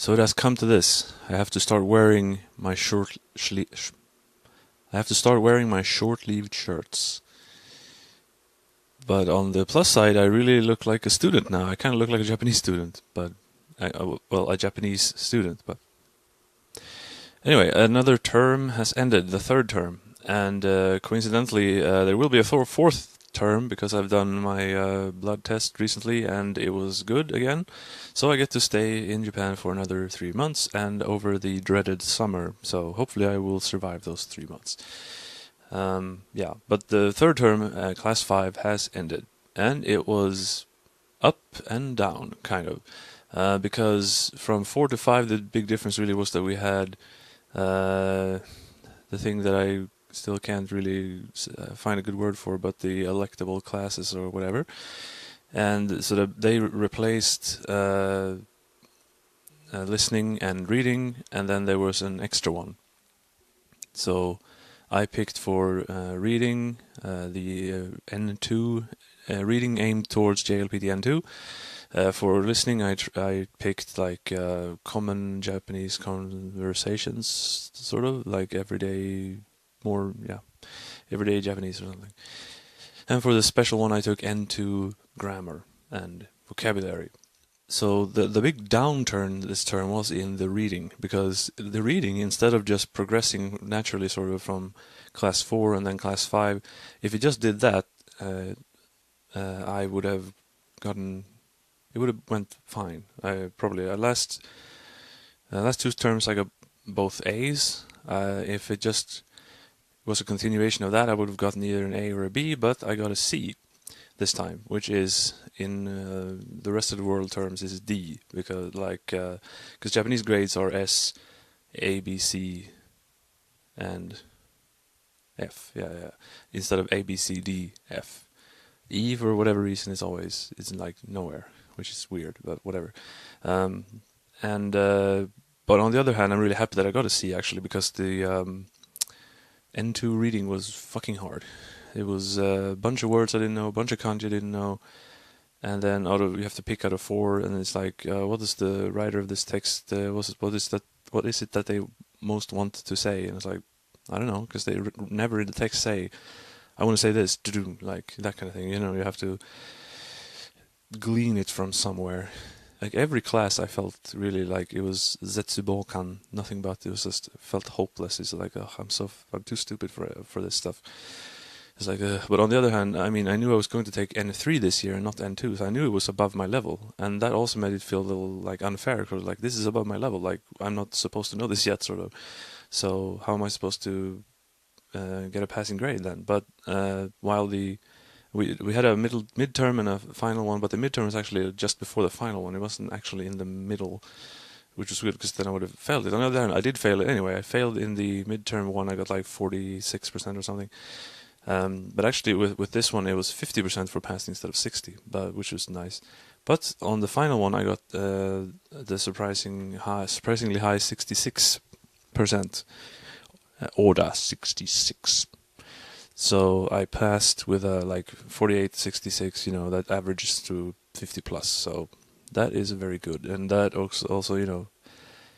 So it has come to this. I have to start wearing my short-sleeved shirts. But on the plus side, I really look like a student now. I kind of look like a Japanese student, but well, a Japanese student. But anyway, another term has ended, the third term, and coincidentally, there will be a fourth term because I've done my blood test recently and it was good again. So I get to stay in Japan for another 3 months and over the dreaded summer. So hopefully I will survive those 3 months. Yeah, but the third term, class 5, has ended, and it was up and down, kind of, because from 4 to 5, the big difference really was that we had the thing that I still can't really find a good word for, but the electable classes or whatever, and so that they replaced listening and reading, and then there was an extra one. So I picked for reading the N2, reading aimed towards JLPT N2. For listening, I picked like common Japanese conversations, sort of like everyday Japanese or something. And for the special one, I took N2 grammar and vocabulary. So the big downturn this term was in the reading, because the reading, instead of just progressing naturally sort of from class 4 and then class 5, if it just did that, I would have gotten, it would have went fine. I probably, last 2 terms I got both A's. If it just was a continuation of that, I would have gotten either an A or a B, but I got a C this time, which is in the rest of the world terms is D, because because Japanese grades are S, A, B, C, and F. Yeah. Instead of A, B, C, D, F. E, for whatever reason, it's like nowhere, which is weird, but whatever. But on the other hand, I'm really happy that I got a C actually, because the N2 reading was fucking hard. It was a bunch of words I didn't know, a bunch of kanji I didn't know, and then you have to pick out of 4, and it's like, what is the writer of this text? What is it that they most want to say? And it's like, I don't know, because they never in the text say, I want to say this, like that kind of thing. You know, you have to glean it from somewhere. Like every class, I felt really like it was Zetsubokan, nothing but it was just felt hopeless. It's like, oh, I'm too stupid for this stuff. It's like, but on the other hand, I mean, I knew I was going to take N3 this year and not N2, so I knew it was above my level, and that also made it feel a little like unfair, because like this is above my level, like I'm not supposed to know this yet, sort of. So how am I supposed to get a passing grade then? But while we had a midterm and a final one, but the midterm was actually just before the final one. It wasn't actually in the middle, which was good because then I would have failed it. On the other hand, I did fail it anyway. I failed in the midterm one. I got like 46% or something. But actually, with this one, it was 50% for passing instead of 60, which was nice. But on the final one, I got the surprisingly high 66%. Order 66. So I passed with a like 48, 66. You know, that averages to 50 plus. So that is very good, and that also you know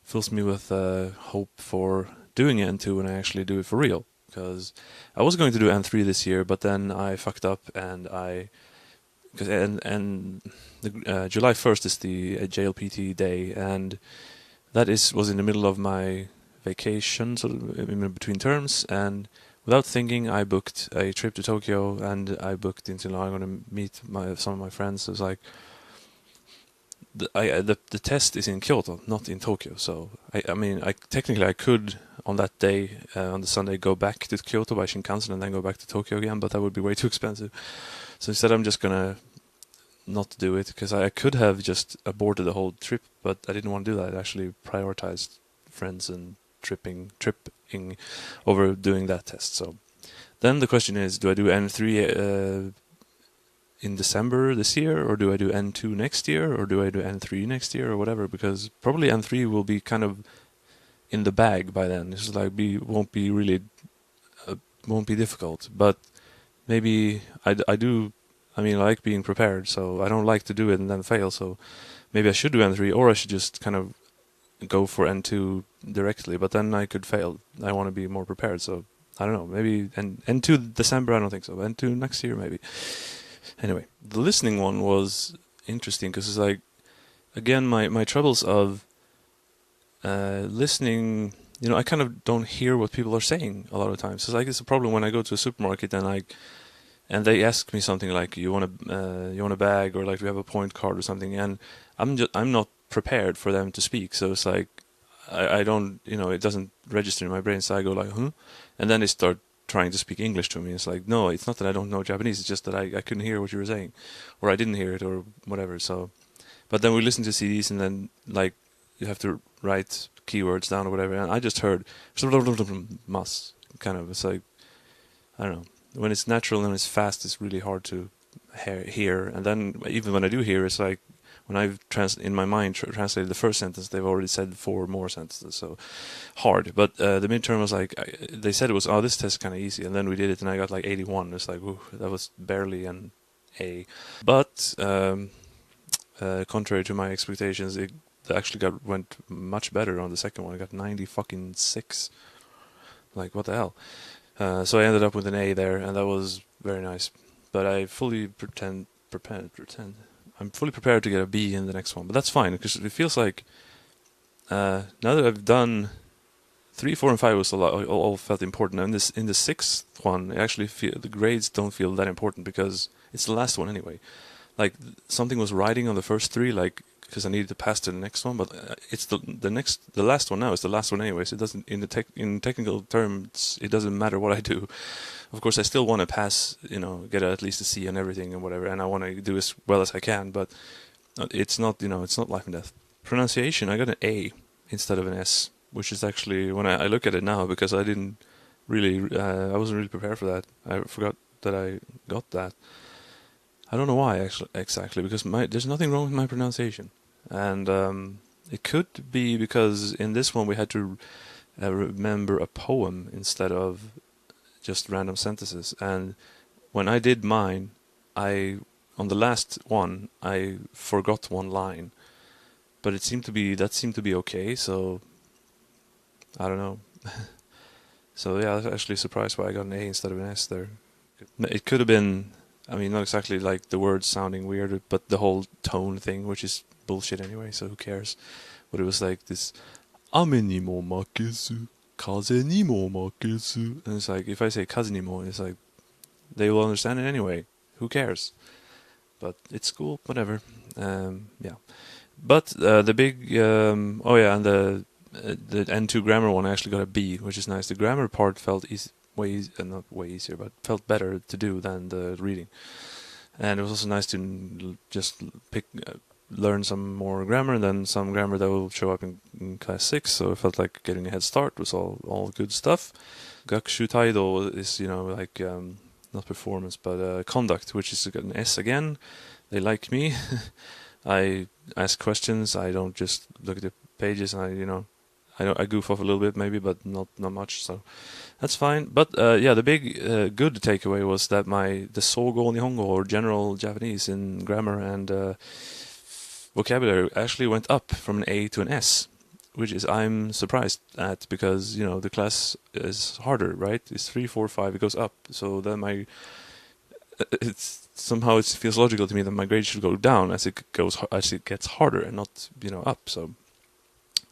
fills me with hope for doing N2 when I actually do it for real. Because I was going to do N3 this year, but then I fucked up, and July 1st is the JLPT day, and that was in the middle of my vacation, sort of in between terms, and without thinking, I booked a trip to Tokyo, and I booked into I'm going to meet some of my friends. It was like the test is in Kyoto, not in Tokyo. So I mean, technically I could on that day, on the Sunday, go back to Kyoto by Shinkansen and then go back to Tokyo again, but that would be way too expensive. So instead, I'm just gonna not do it, because I could have just aborted the whole trip, but I didn't want to do that. I actually prioritized friends and tripping over doing that test. So then the question is, do I do N3 in December this year, or do I do N2 next year, or do I do N3 next year, or whatever? Because probably N3 will be kind of in the bag by then. It's like won't be difficult, but maybe I do. I mean, I like being prepared, so I don't like to do it and then fail. So maybe I should do N3, or I should just kind of go for N2 directly, but then I could fail. I want to be more prepared, so I don't know. Maybe N2 December, I don't think so. N2 next year, maybe. Anyway, the listening one was interesting because it's like, again, my troubles of listening. I kind of don't hear what people are saying a lot of times. So like it's a problem when I go to a supermarket and they ask me something like, you want a bag, or like, do you have a point card or something, and I'm not prepared for them to speak. So it's like I don't, it doesn't register in my brain. So I go like, huh, and then they start trying to speak English to me. It's like, no, it's not that I don't know Japanese. It's just that I couldn't hear what you were saying, or I didn't hear it, or whatever. So, but then we listen to CDs, and then like you have to write keywords down or whatever, and I just heard mas kind of. It's like, I don't know. When it's natural and it's fast, it's really hard to hear. And then even when I do hear, it's like when I've in my mind translated the first sentence, they've already said 4 more sentences. So hard. But the midterm was like, they said it was, this test is kind of easy. And then we did it, and I got like 81. It's like, ooh, that was barely an A. But contrary to my expectations, it actually went much better on the second one. I got 90 fucking 6. Like, what the hell? So I ended up with an A there, and that was very nice. But I fully I'm fully prepared to get a B in the next one. But that's fine, because it feels like now that I've done 3, 4, and 5 was all felt important. And in the 6th one, I actually feel the grades don't feel that important because it's the last one anyway. Like something was riding on the first 3, like, because I needed to pass to the next one, but it's the last one now is the last one anyway, so it doesn't, in technical terms, it doesn't matter what I do. Of course, I still want to pass, get at least a C and everything and whatever, and I want to do as well as I can, but it's not, it's not life and death. Pronunciation, I got an A instead of an S, which is actually, when I look at it now, because I didn't really, I wasn't really prepared for that. I forgot that I got that. I don't know why, actually, exactly, because there's nothing wrong with my pronunciation. And it could be because in this one we had to remember a poem instead of just random sentences. And when I did mine, on the last one, I forgot one line. But that seemed to be okay, so I don't know. So yeah, I was actually surprised why I got an A instead of an S there. It could have been, I mean, not exactly like the words sounding weird, but the whole tone thing, which is bullshit anyway, so who cares? But it was like this, ame ni mo makesu, kaze ni mo makesu. And it's like, if I say kaze ni mo, it's like, they will understand it anyway. Who cares? But it's cool, whatever. Yeah. But the big, and the N2 grammar one, I actually got a B, which is nice. The grammar part felt not way easier, but felt better to do than the reading. And it was also nice to just learn some more grammar, and then some grammar that will show up in class 6, so it felt like getting a head start. Was all good stuff. Gakushu Taido is, like, not performance, but conduct, which is an S again. They like me. I ask questions, I don't just look at the pages, and I goof off a little bit maybe, but not much, so that's fine. But the big good takeaway was that the Sogo Nihongo, or general Japanese in grammar and vocabulary, actually went up from an A to an S, which is I'm surprised at, because the class is harder, right? It's 3, 4, 5, it goes up. So then somehow it feels logical to me that my grade should go down as it gets harder and not up. So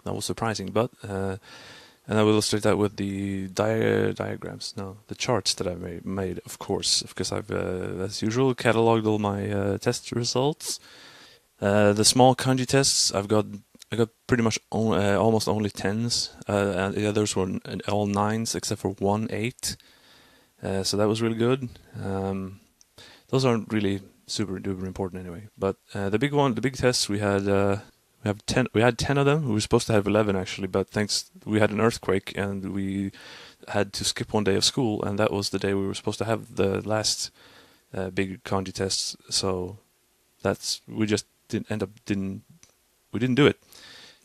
that was surprising, but and I will illustrate that with the diagrams, the charts that I made, of course, because I've as usual cataloged all my test results. The small kanji tests, I got pretty much almost only 10s, and the others were all 9s except for 1 8. So that was really good. Those aren't really super duper important anyway. But the big tests we had we had 10 of them. We were supposed to have 11 actually, but we had an earthquake and we had to skip one day of school, and that was the day we were supposed to have the last big kanji tests. So we just didn't do it.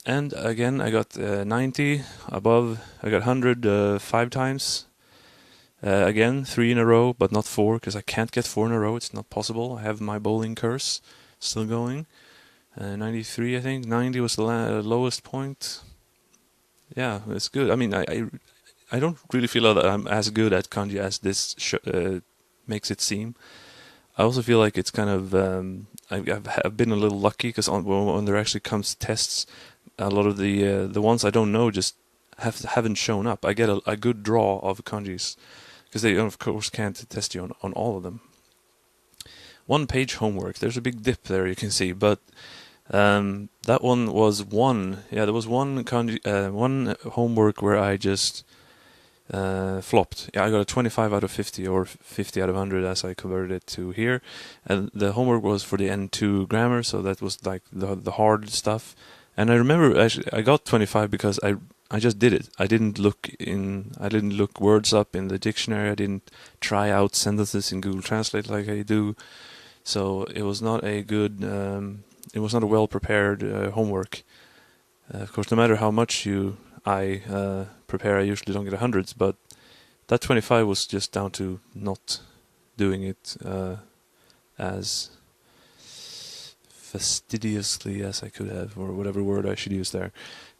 And again, I got 90 above. I got 100 5 times. Again, 3 in a row, but not 4, because I can't get 4 in a row. It's not possible. I have my bowling curse still going. 93, I think. 90 was the lowest point. Yeah, it's good. I mean, I don't really feel that I'm as good at kanji as this makes it seem. I also feel like it's kind of I've been a little lucky because when there actually comes tests, a lot of the ones I don't know just haven't shown up. I get a good draw of kanjis because they of course can't test you on all of them. One page homework. There's a big dip there you can see, but that one was one. Yeah, there was one one homework where I just flopped. Yeah, I got a 25 out of 50 or 50 out of 100 as I converted it to here. And the homework was for the N2 grammar, so that was like the hard stuff. And I remember actually I got 25 because I just did it. I didn't look words up in the dictionary. I didn't try out sentences in Google Translate like I do. So it was not a good it was not a well prepared homework. Of course, no matter how much I prepare, I usually don't get hundreds, but that 25 was just down to not doing it as fastidiously as I could have, or whatever word I should use there.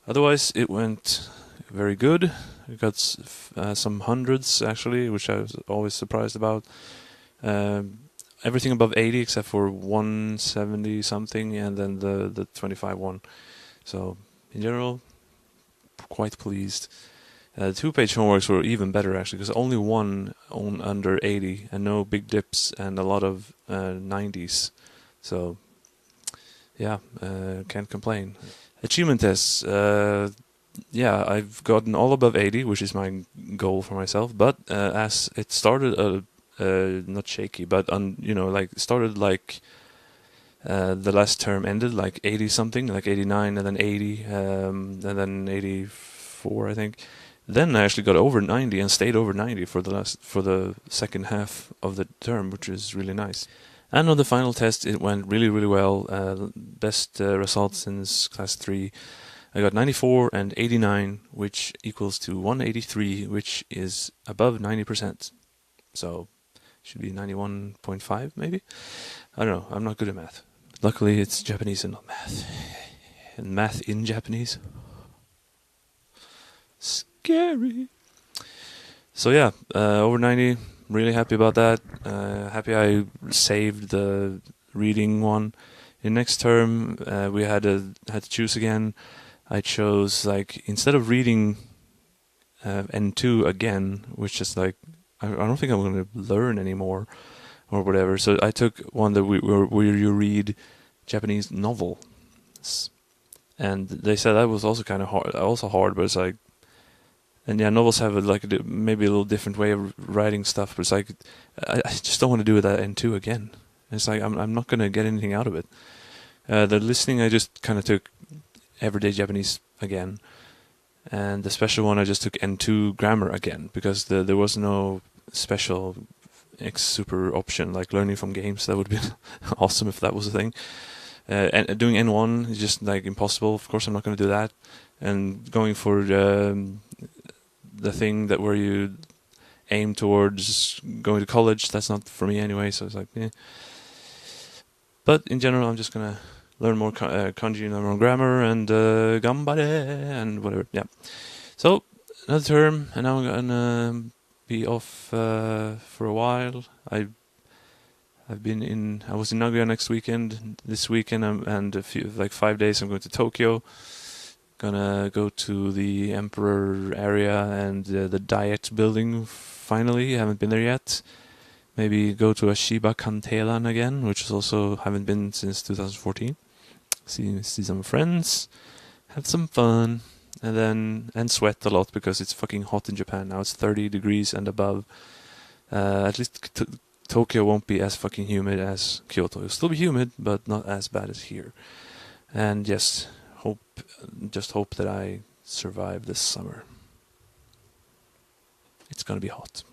Otherwise, it went very good. I got some hundreds, actually, which I was always surprised about. Everything above 80 except for 170 something, and then the 25 one. So, in general, quite pleased. The 2-page homeworks were even better actually, because only one on under 80 and no big dips and a lot of 90s. So yeah, can't complain. Achievement tests. Yeah, I've gotten all above 80, which is my goal for myself. But as it started, not shaky, but like started like. The last term ended like 80 something, like 89, and then 80, and then 84, I think. Then I actually got over 90 and stayed over 90 for the second half of the term, which is really nice. And on the final test, it went really, really well. Best result since class 3. I got 94 and 89, which equals to 183, which is above 90%. So, should be 91.5 maybe? I don't know, I'm not good at math. Luckily, it's Japanese and not math. And math in Japanese. Scary. So yeah, over 90. Really happy about that. Happy I saved the reading one. In next term, we had to choose again. I chose instead of reading N2 again, which is I don't think I'm going to learn anymore or whatever. So I took one that where you read Japanese novels, and they said that was also kind of hard, but it's and yeah, novels have maybe a little different way of writing stuff, but it's I just don't want to do that N2 again. It's I'm not going to get anything out of it. The listening I just kind of took everyday Japanese again, and the special one I just took N2 grammar again because there was no special super option like learning from games. That would be awesome if that was a thing. And doing N1 is just impossible. Of course, I'm not going to do that. And going for the thing where you aim towards going to college, that's not for me anyway. So it's eh. But in general, I'm just gonna learn more kanji, learn more grammar, and gambare and whatever. Yeah. So another term, and now I'm gonna be off for a while. I was in Nagoya next weekend. This weekend, and a few 5 days, I'm going to Tokyo. Gonna go to the Emperor area and the Diet building. Finally, haven't been there yet. Maybe go to a Shiba Kantelan again, which is also haven't been since 2014. See some friends, have some fun, and sweat a lot because it's fucking hot in Japan now. It's 30 degrees and above. At least Tokyo won't be as fucking humid as Kyoto. It'll still be humid, but not as bad as here. And yes, just hope that I survive this summer. It's gonna be hot.